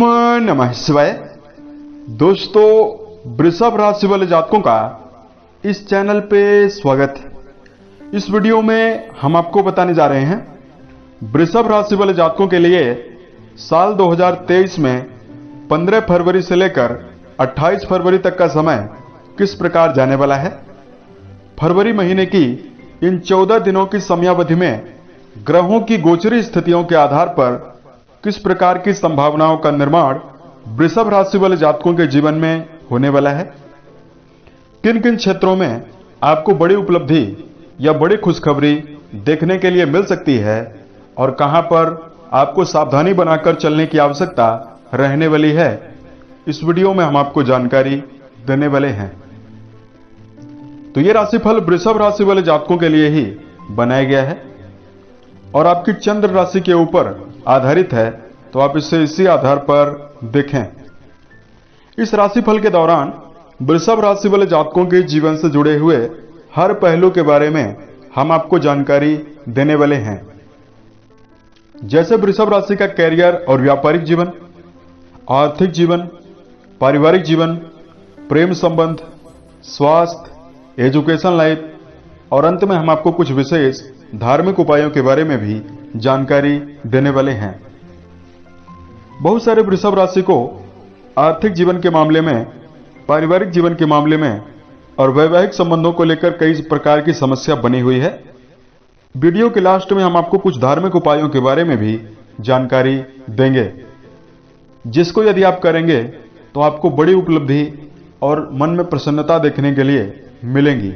नमः शिवाय। दोस्तों, वृषभ राशि वाले जातकों का इस चैनल पे स्वागत है। इस वीडियो में हम आपको बताने जा रहे हैं वृषभ राशि वाले जातकों के लिए साल 2023 में 15 फरवरी से लेकर 28 फरवरी तक का समय किस प्रकार जाने वाला है। फरवरी महीने की इन 14 दिनों की समयावधि में ग्रहों की गोचरी स्थितियों के आधार पर किस प्रकार की संभावनाओं का निर्माण वृषभ राशि वाले जातकों के जीवन में होने वाला है। किन किन क्षेत्रों में आपको बड़ी उपलब्धि या बड़ी खुशखबरी देखने के लिए मिल सकती है और कहां पर आपको सावधानी बनाकर चलने की आवश्यकता रहने वाली है, इस वीडियो में हम आपको जानकारी देने वाले हैं। तो ये राशिफल वृषभ राशि वाले जातकों के लिए ही बनाया गया है और आपकी चंद्र राशि के ऊपर आधारित है, तो आप इसे इसी आधार पर देखें। इस राशिफल के दौरान वृषभ राशि वाले जातकों के जीवन से जुड़े हुए हर पहलू के बारे में हम आपको जानकारी देने वाले हैं। जैसे वृषभ राशि का कैरियर और व्यापारिक जीवन, आर्थिक जीवन, पारिवारिक जीवन, प्रेम संबंध, स्वास्थ्य, एजुकेशन लाइफ और अंत में हम आपको कुछ विशेष धार्मिक उपायों के बारे में भी जानकारी देने वाले हैं। बहुत सारे वृषभ राशि को आर्थिक जीवन के मामले में, पारिवारिक जीवन के मामले में और वैवाहिक संबंधों को लेकर कई प्रकार की समस्या बनी हुई है। वीडियो के लास्ट में हम आपको कुछ धार्मिक उपायों के बारे में भी जानकारी देंगे, जिसको यदि आप करेंगे तो आपको बड़ी उपलब्धि और मन में प्रसन्नता देखने के लिए मिलेंगी।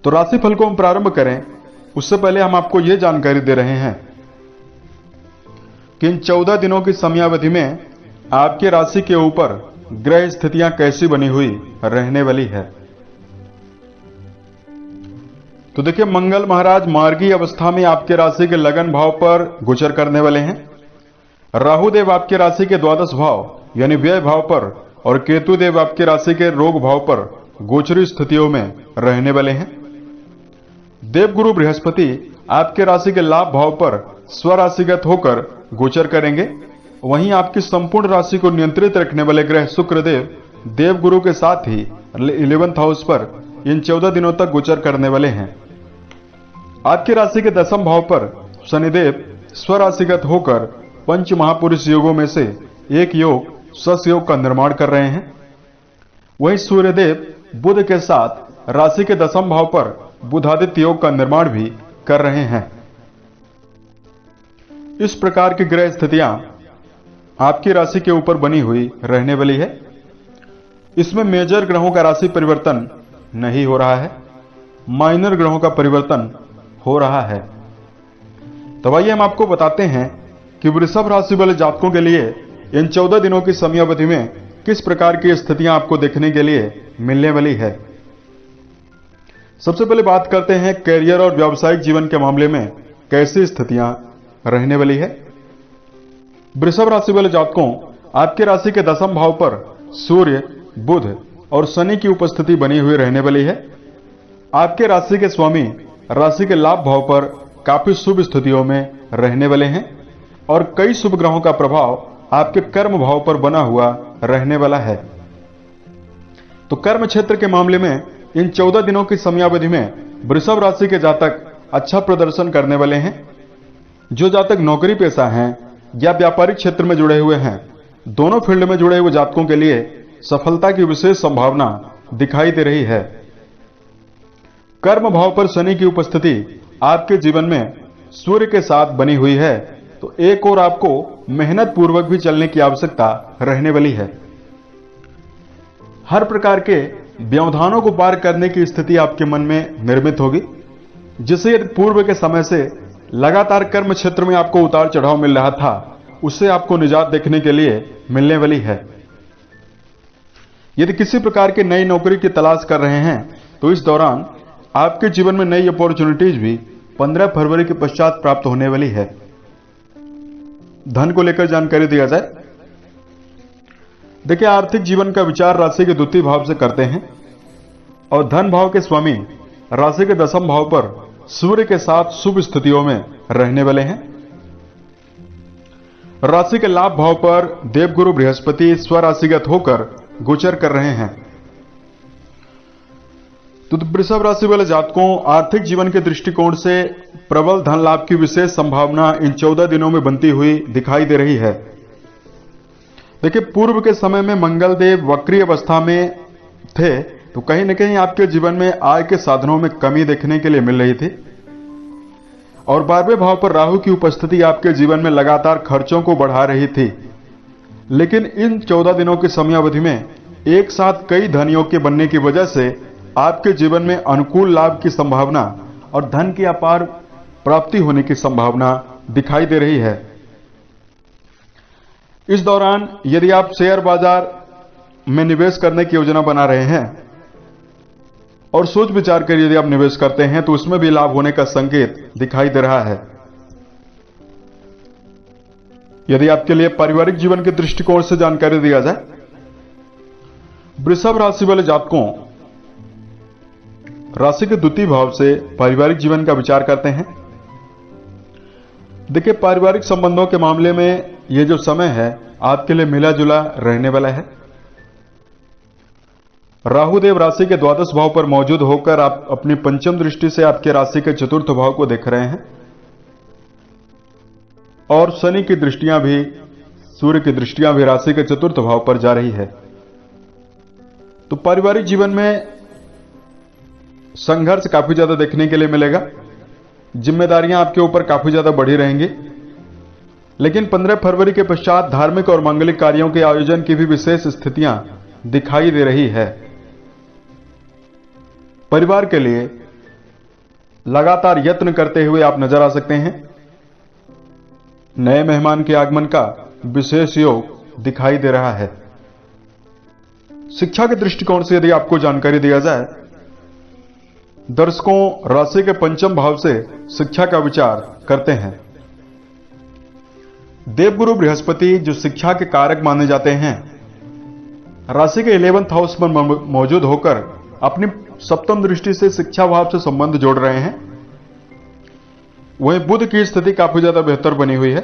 तो राशिफल को हम प्रारंभ करें उससे पहले हम आपको यह जानकारी दे रहे हैं कि इन 14 दिनों की समयावधि में आपके राशि के ऊपर ग्रह स्थितियां कैसी बनी हुई रहने वाली है। तो देखिए, मंगल महाराज मार्गी अवस्था में आपके राशि के लगन भाव पर गोचर करने वाले हैं। राहु देव आपके राशि के द्वादश भाव यानी व्यय भाव पर और केतु देव आपके राशि के रोग भाव पर गोचरी स्थितियों में रहने वाले हैं। देवगुरु बृहस्पति आपके राशि के लाभ भाव पर स्वराशिगत होकर गोचर करेंगे। वहीं आपकी संपूर्ण राशि को नियंत्रित रखने वाले ग्रह शुक्रदेव देवगुरु के साथ ही 11th हाउस पर इन 14 दिनों तक गोचर करने वाले हैं। आपकी राशि के दशम भाव पर शनिदेव स्वराशिगत होकर पंच महापुरुष योगों में से एक योग सस योग का निर्माण कर रहे हैं। वहीं सूर्यदेव बुध के साथ राशि के दशम भाव पर बुधादित्य योग का निर्माण भी कर रहे हैं। इस प्रकार की ग्रह स्थितियां आपकी राशि के ऊपर बनी हुई रहने वाली है। इसमें मेजर ग्रहों का राशि परिवर्तन नहीं हो रहा है, माइनर ग्रहों का परिवर्तन हो रहा है। तो आइए हम आपको बताते हैं कि वृषभ राशि वाले जातकों के लिए इन 14 दिनों की समयावधि में किस प्रकार की स्थितियां आपको देखने के लिए मिलने वाली है। सबसे पहले बात करते हैं कैरियर और व्यावसायिक जीवन के मामले में कैसी स्थितियां रहने वाली है। वृषभ राशि वाले जातकों, आपके राशि के दशम भाव पर सूर्य, बुध और शनि की उपस्थिति बनी हुई रहने वाली है। आपके राशि के स्वामी राशि के लाभ भाव पर काफी शुभ स्थितियों में रहने वाले हैं और कई शुभ ग्रहों का प्रभाव आपके कर्म भाव पर बना हुआ रहने वाला है। तो कर्म क्षेत्र के मामले में इन 14 दिनों की समयावधि में वृषभ राशि के जातक अच्छा प्रदर्शन करने वाले हैं। जो जातक नौकरी पेशा हैं या व्यापारिक क्षेत्र में जुड़े हुए हैं, दोनों फील्ड में जुड़े हुए जातकों के लिए सफलता की विशेष संभावना दिखाई दे रही है। कर्म भाव पर शनि की उपस्थिति आपके जीवन में सूर्य के साथ बनी हुई है, तो एक और आपको मेहनत पूर्वक भी चलने की आवश्यकता रहने वाली है। हर प्रकार के व्यवधानों को पार करने की स्थिति आपके मन में निर्मित होगी, जिससे पूर्व के समय से लगातार कर्म क्षेत्र में आपको उतार चढ़ाव मिल रहा था, उससे आपको निजात देखने के लिए मिलने वाली है। यदि किसी प्रकार की नई नौकरी की तलाश कर रहे हैं, तो इस दौरान आपके जीवन में नई अपॉर्चुनिटीज भी 15 फरवरी के पश्चात प्राप्त होने वाली है। धन को लेकर जानकारी दिया जाए। देखिए, आर्थिक जीवन का विचार राशि के द्वितीय भाव से करते हैं और धन भाव के स्वामी राशि के दशम भाव पर सूर्य के साथ शुभ स्थितियों में रहने वाले हैं। राशि के लाभ भाव पर देवगुरु बृहस्पति स्वराशिगत होकर गोचर कर रहे हैं। तो वृषभ राशि वाले जातकों, आर्थिक जीवन के दृष्टिकोण से प्रबल धन लाभ की विशेष संभावना इन 14 दिनों में बनती हुई दिखाई दे रही है। देखिए, पूर्व के समय में मंगल देव वक्री अवस्था में थे तो कहीं न कहीं आपके जीवन में आय के साधनों में कमी देखने के लिए मिल रही थी, और 12वें भाव पर राहु की उपस्थिति आपके जीवन में लगातार खर्चों को बढ़ा रही थी। लेकिन इन 14 दिनों की समयावधि में एक साथ कई धनियों के बनने की वजह से आपके जीवन में अनुकूल लाभ की संभावना और धन की अपार प्राप्ति होने की संभावना दिखाई दे रही है। इस दौरान यदि आप शेयर बाजार में निवेश करने की योजना बना रहे हैं और सोच विचार कर यदि आप निवेश करते हैं तो उसमें भी लाभ होने का संकेत दिखाई दे रहा है। यदि आपके लिए पारिवारिक जीवन के दृष्टिकोण से जानकारी दिया जाए, वृषभ राशि वाले जातकों, राशि के द्वितीय भाव से पारिवारिक जीवन का विचार करते हैं। देखिए, पारिवारिक संबंधों के मामले में ये जो समय है आपके लिए मिला जुला रहने वाला है। राहु देव राशि के द्वादश भाव पर मौजूद होकर आप अपनी पंचम दृष्टि से आपके राशि के चतुर्थ भाव को देख रहे हैं, और शनि की दृष्टियां भी, सूर्य की दृष्टियां भी राशि के चतुर्थ भाव पर जा रही है। तो पारिवारिक जीवन में संघर्ष काफी ज्यादा देखने के लिए मिलेगा। जिम्मेदारियां आपके ऊपर काफी ज्यादा बढ़ी रहेंगी, लेकिन 15 फरवरी के पश्चात धार्मिक और मांगलिक कार्यों के आयोजन की भी विशेष स्थितियां दिखाई दे रही है। परिवार के लिए लगातार यत्न करते हुए आप नजर आ सकते हैं। नए मेहमान के आगमन का विशेष योग दिखाई दे रहा है। शिक्षा के दृष्टिकोण से यदि आपको जानकारी दिया जाए, दर्शकों, राशि के पंचम भाव से शिक्षा का विचार करते हैं। देवगुरु बृहस्पति जो शिक्षा के कारक माने जाते हैं, राशि के 11th हाउस में मौजूद होकर अपनी सप्तम दृष्टि से शिक्षा भाव से संबंध जोड़ रहे हैं। वहीं बुध की स्थिति काफी ज्यादा बेहतर बनी हुई है।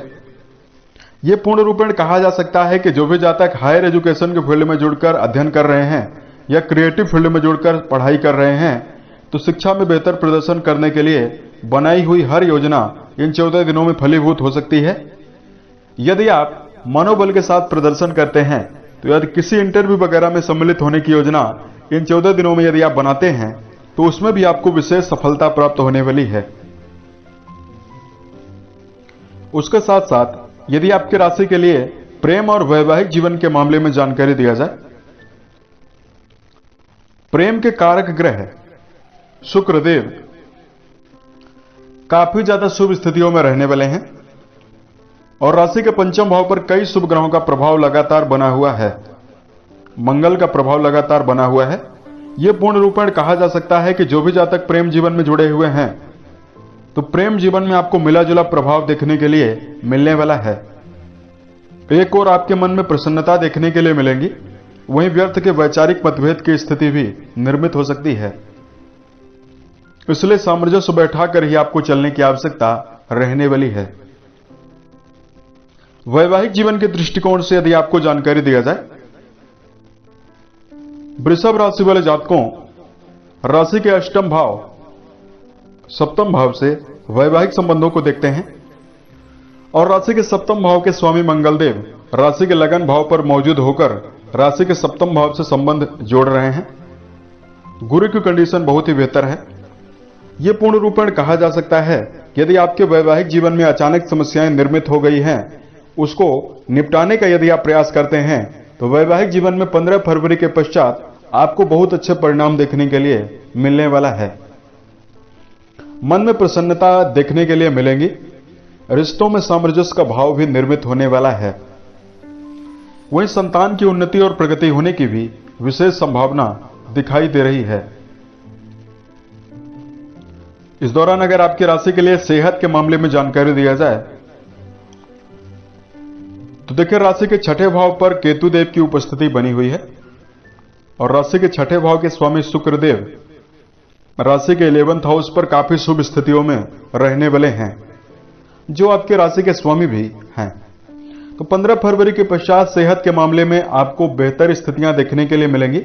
यह पूर्ण रूपेण कहा जा सकता है कि जो भी जातक हायर एजुकेशन के फील्ड में जुड़कर अध्ययन कर रहे हैं या क्रिएटिव फील्ड में जुड़कर पढ़ाई कर रहे हैं, तो शिक्षा में बेहतर प्रदर्शन करने के लिए बनाई हुई हर योजना इन 14 दिनों में फलीभूत हो सकती है। यदि आप मनोबल के साथ प्रदर्शन करते हैं तो यदि किसी इंटरव्यू वगैरह में सम्मिलित होने की योजना इन 14 दिनों में यदि आप बनाते हैं तो उसमें भी आपको विशेष सफलता प्राप्त होने वाली है। उसके साथ साथ यदि आपकी राशि के लिए प्रेम और वैवाहिक जीवन के मामले में जानकारी दिया जाए, प्रेम के कारक ग्रह शुक्रदेव काफी ज्यादा शुभ स्थितियों में रहने वाले हैं, और राशि के पंचम भाव पर कई शुभ ग्रहों का प्रभाव लगातार बना हुआ है। मंगल का प्रभाव लगातार बना हुआ है। यह पूर्ण रूपेण कहा जा सकता है कि जो भी जातक प्रेम जीवन में जुड़े हुए हैं तो प्रेम जीवन में आपको मिला जुला प्रभाव देखने के लिए मिलने वाला है। एक और आपके मन में प्रसन्नता देखने के लिए मिलेंगी, वहीं व्यर्थ के वैचारिक मतभेद की स्थिति भी निर्मित हो सकती है। इसलिए सामंजस्य बैठाकर ही आपको चलने की आवश्यकता रहने वाली है। वैवाहिक जीवन के दृष्टिकोण से यदि आपको जानकारी दिया जाए, वृषभ राशि वाले जातकों, राशि के अष्टम भाव सप्तम भाव से वैवाहिक संबंधों को देखते हैं, और राशि के सप्तम भाव के स्वामी मंगल देव राशि के लगन भाव पर मौजूद होकर राशि के सप्तम भाव से संबंध जोड़ रहे हैं। गुरु की कंडीशन बहुत ही बेहतर है। यह पूर्ण रूपेण कहा जा सकता है कि यदि आपके वैवाहिक जीवन में अचानक समस्याएं निर्मित हो गई हैं, उसको निपटाने का यदि आप प्रयास करते हैं तो वैवाहिक जीवन में 15 फरवरी के पश्चात आपको बहुत अच्छे परिणाम देखने के लिए मिलने वाला है। मन में प्रसन्नता देखने के लिए मिलेंगी। रिश्तों में सामंजस्य का भाव भी निर्मित होने वाला है। वहीं संतान की उन्नति और प्रगति होने की भी विशेष संभावना दिखाई दे रही है। इस दौरान अगर आपकी राशि के लिए सेहत के मामले में जानकारी दिया जाए तो देखिए, राशि के छठे भाव पर केतु देव की उपस्थिति बनी हुई है, और राशि के छठे भाव के स्वामी शुक्रदेव राशि के 11th हाउस पर काफी शुभ स्थितियों में रहने वाले हैं, जो आपके राशि के स्वामी भी हैं। तो 15 फरवरी के पश्चात सेहत के मामले में आपको बेहतर स्थितियां देखने के लिए मिलेंगी।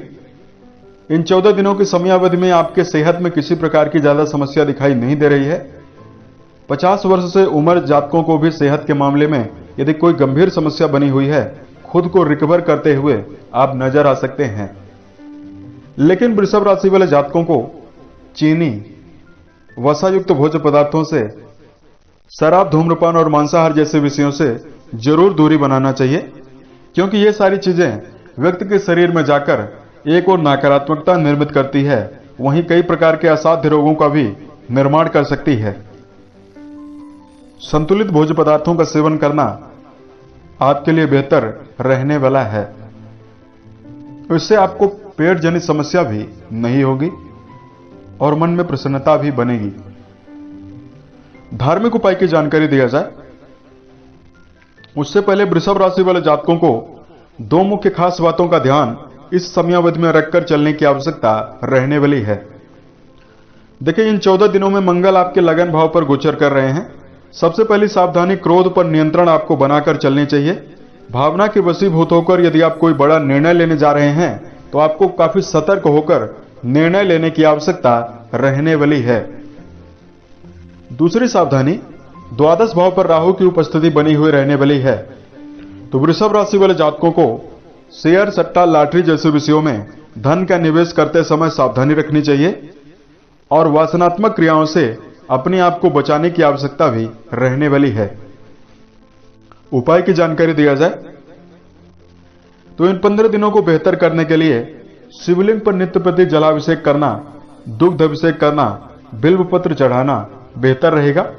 इन 14 दिनों की समयावधि में आपके सेहत में किसी प्रकार की ज्यादा समस्या दिखाई नहीं दे रही है। 50 वर्ष से उम्र जातकों को भी सेहत के मामले में यदि कोई गंभीर समस्या बनी हुई है, खुद को रिकवर करते हुए आप नजर आ सकते हैं। लेकिन वृषभ राशि वाले जातकों को चीनी, वसायुक्त भोज्य पदार्थों से, शराब, धूम्रपान और मांसाहार जैसे विषयों से जरूर दूरी बनाना चाहिए, क्योंकि ये सारी चीजें व्यक्ति के शरीर में जाकर एक और नकारात्मकता निर्मित करती है, वहीं कई प्रकार के असाध्य रोगों का भी निर्माण कर सकती है। संतुलित भोज्य पदार्थों का सेवन करना आपके लिए बेहतर रहने वाला है। इससे आपको पेट जनित समस्या भी नहीं होगी और मन में प्रसन्नता भी बनेगी। धार्मिक उपाय की जानकारी दिया जाए उससे पहले वृषभ राशि वाले जातकों को दो मुख्य खास बातों का ध्यान इस समयावधि में रखकर चलने की आवश्यकता रहने वाली है। देखिए, इन 14 दिनों में मंगल आपके लगन भाव पर गोचर कर रहे हैं। सबसे पहली सावधानी, क्रोध पर नियंत्रण आपको बनाकर चलनी चाहिए। भावना के वशीभूत होकर यदि आप कोई बड़ा निर्णय लेने जा रहे हैं तो आपको काफी सतर्क होकर निर्णय लेने की आवश्यकता रहने वाली है। दूसरी सावधानी, द्वादश भाव पर राहु की उपस्थिति बनी हुई रहने वाली है, तो वृषभ राशि वाले जातकों को शेयर, सट्टा, लॉटरी जैसे विषयों में धन का निवेश करते समय सावधानी रखनी चाहिए और वासनात्मक क्रियाओं से अपने आप को बचाने की आवश्यकता भी रहने वाली है। उपाय की जानकारी दिया जाए तो इन 15 दिनों को बेहतर करने के लिए शिवलिंग पर नित्य प्रति जलाभिषेक करना, दुग्ध अभिषेक करना, बिल्व पत्र चढ़ाना बेहतर रहेगा।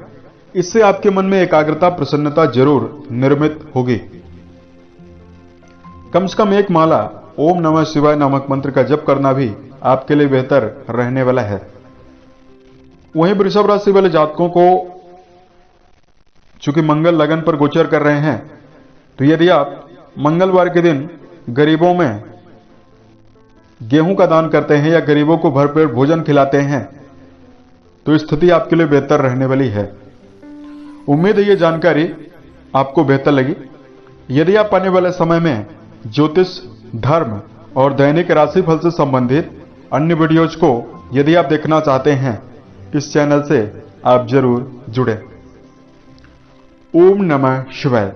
इससे आपके मन में एकाग्रता, प्रसन्नता जरूर निर्मित होगी। कम से कम एक माला ओम नमः शिवाय नामक मंत्र का जप करना भी आपके लिए बेहतर रहने वाला है। वहीं वृषभ राशि वाले जातकों को चूंकि मंगल लगन पर गोचर कर रहे हैं, तो यदि आप मंगलवार के दिन गरीबों में गेहूं का दान करते हैं या गरीबों को भरपेट भोजन खिलाते हैं तो स्थिति आपके लिए बेहतर रहने वाली है। उम्मीद है ये जानकारी आपको बेहतर लगी। यदि आप आने वाले समय में ज्योतिष, धर्म और दैनिक राशिफल से संबंधित अन्य वीडियोज को यदि आप देखना चाहते हैं, इस चैनल से आप जरूर जुड़े। ओम नमः शिवाय।